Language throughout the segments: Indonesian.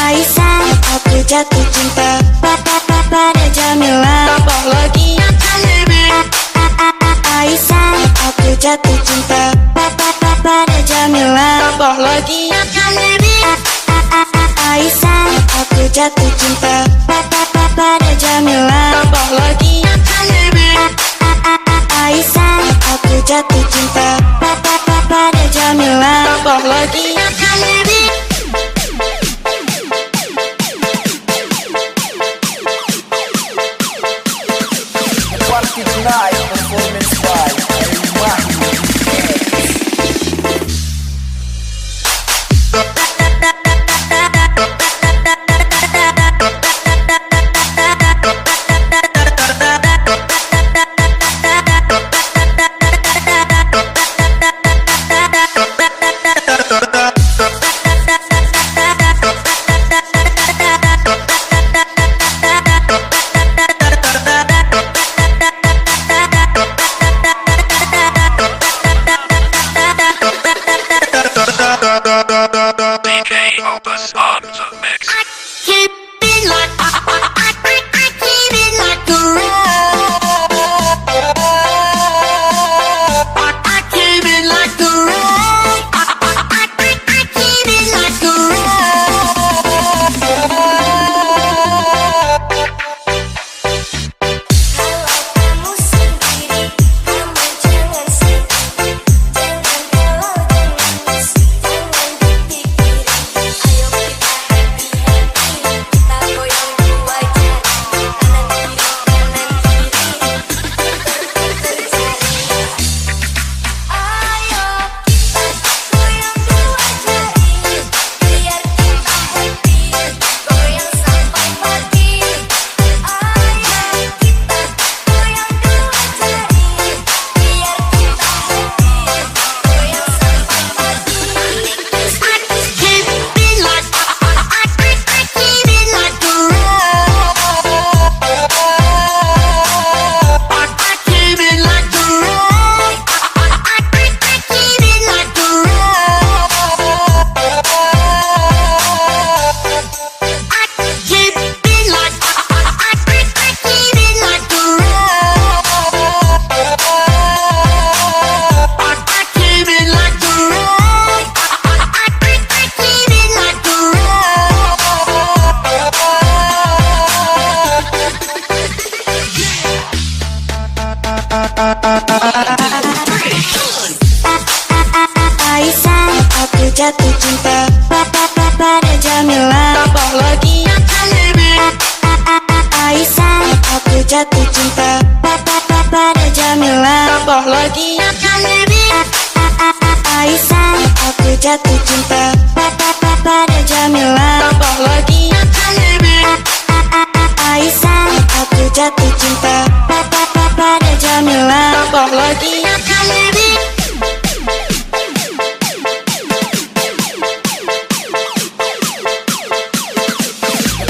Aisyah, aku jatuh cinta pada Jamila. Tambah lagi Aisyah, aku jatuh cinta pada Jamila. Tambah lagi Aisyah, aku jatuh cinta pada Jamila. Tambah lagi Aisyah, aku jatuh cinta pada Jamila. Tambah lagi Party tonight, performance by Mahi. Opus on the mix. keep it like I keep it like a rock. I keep it like a rock. I keep it like a rock. Kalau kamu sendiri, kamu jangan sedih, jangan galau, jangan jangan dipikirin. Ayo kita happy happy, kita goyang dulu aja, kanan kiri terjadi. Ayo kita goyang dulu aja ini, biar kita happy, goyang sampai pagi. Ayo kita goyang dulu aja ini, biar kita happy, goyang sampai pagi. Keep it like I keep it like a rock. I keep it like a rock. I keep it like a rock. I keep it like I keep it like a rock. I keep it like a rock. I keep it like a Aisyah, aku jatuh cinta pada Jamila. Tambah lagi Aisyah, aku jatuh cinta pada Jamila. Tambah lagi Aisyah, aku jatuh cinta pada Jamila. Tambah lagi Aisyah, aku jatuh cinta pada Jamila. Tambah lagi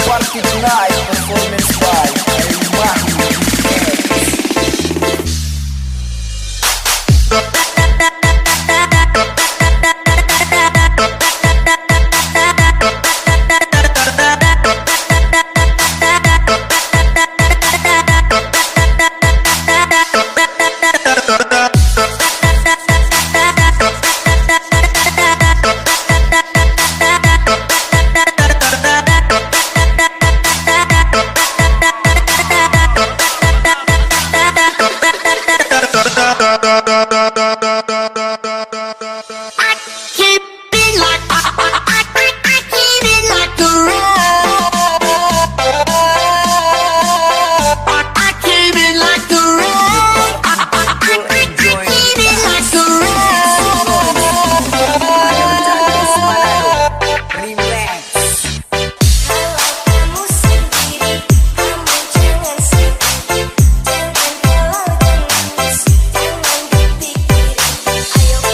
Party tonight, performance by Mahi. keep it like I keep it like a rock. I keep it like a rock. I keep it like a rock. Relax. Kalau kamu sendiri, kamu jangan sedih, jangan galau, jangan dipikirin. Ayo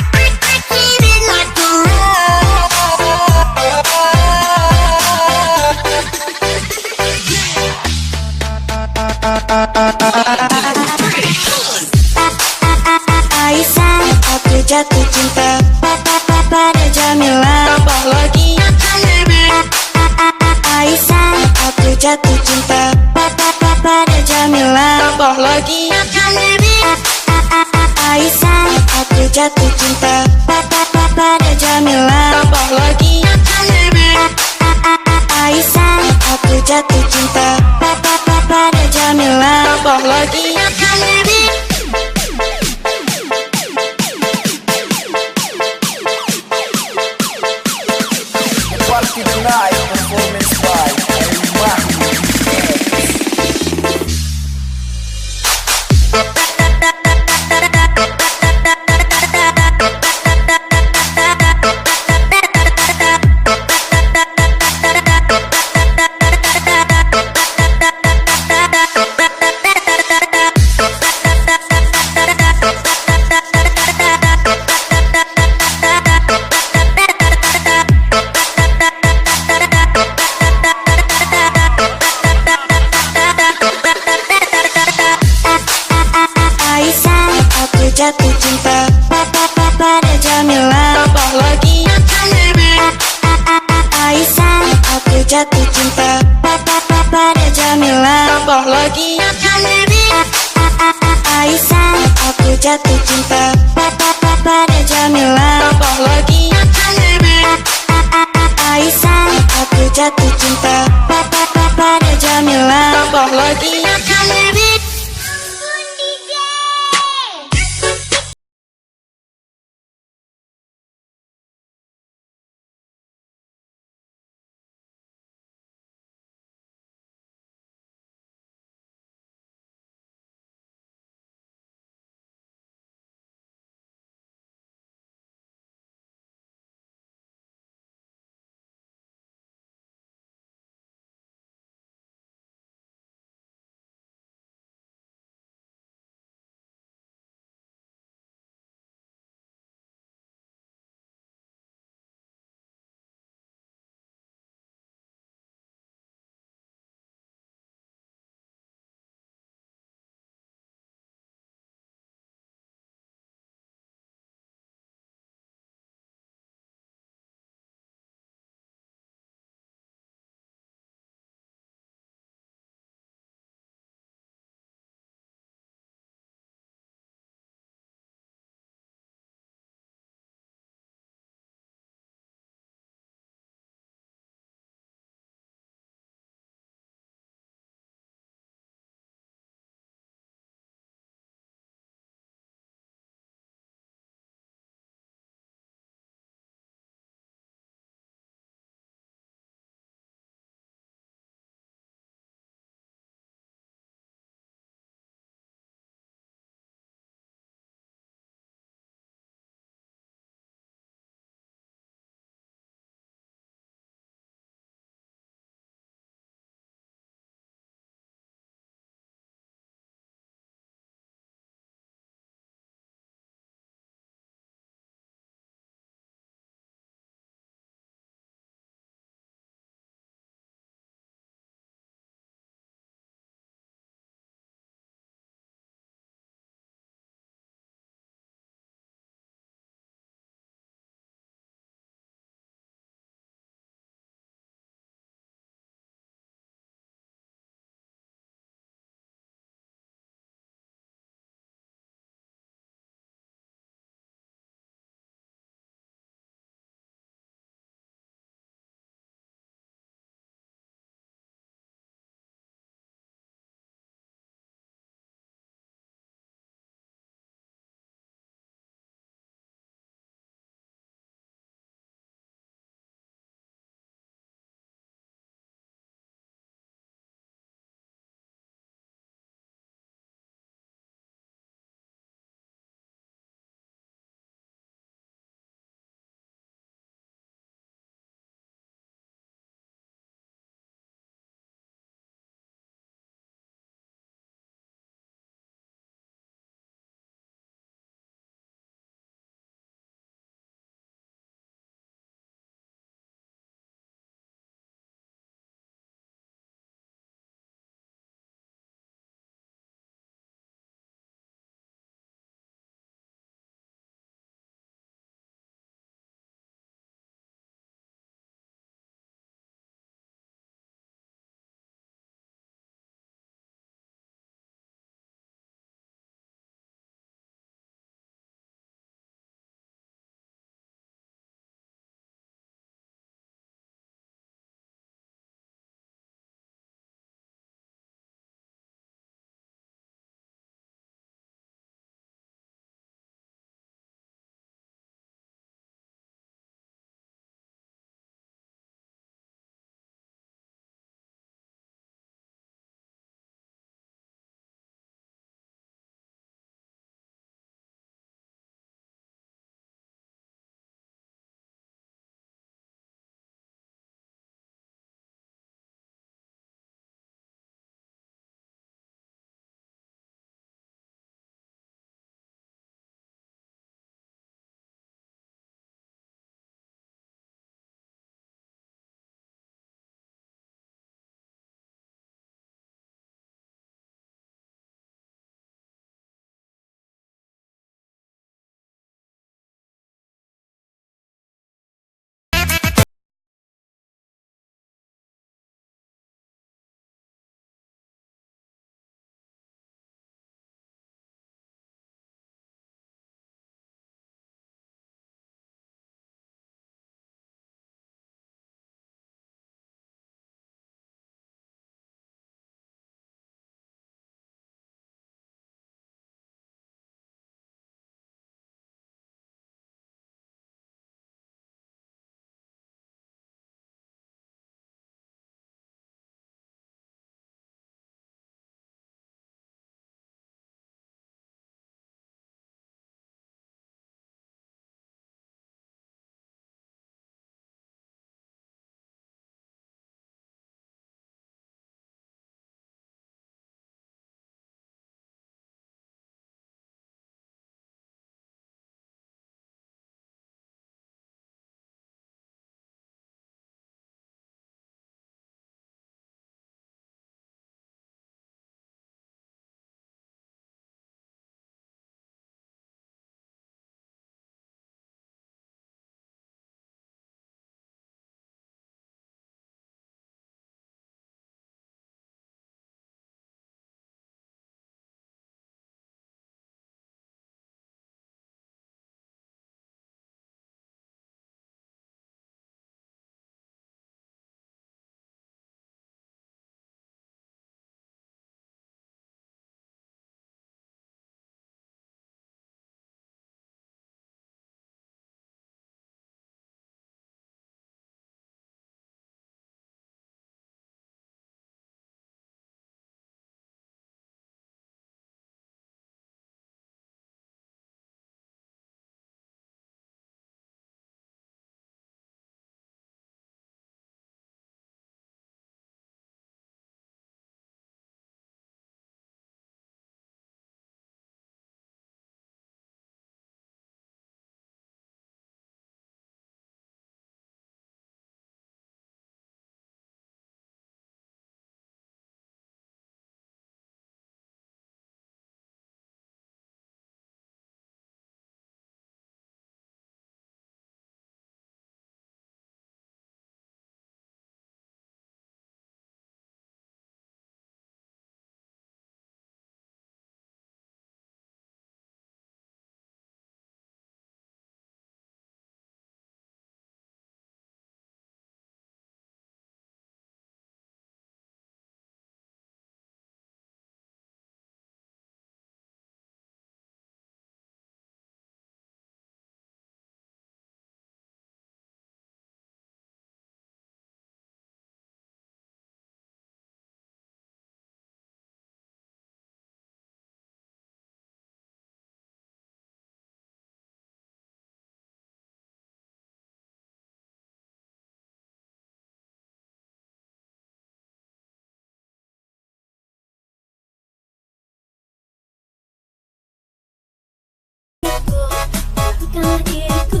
diriku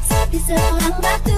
seperti seorang batu.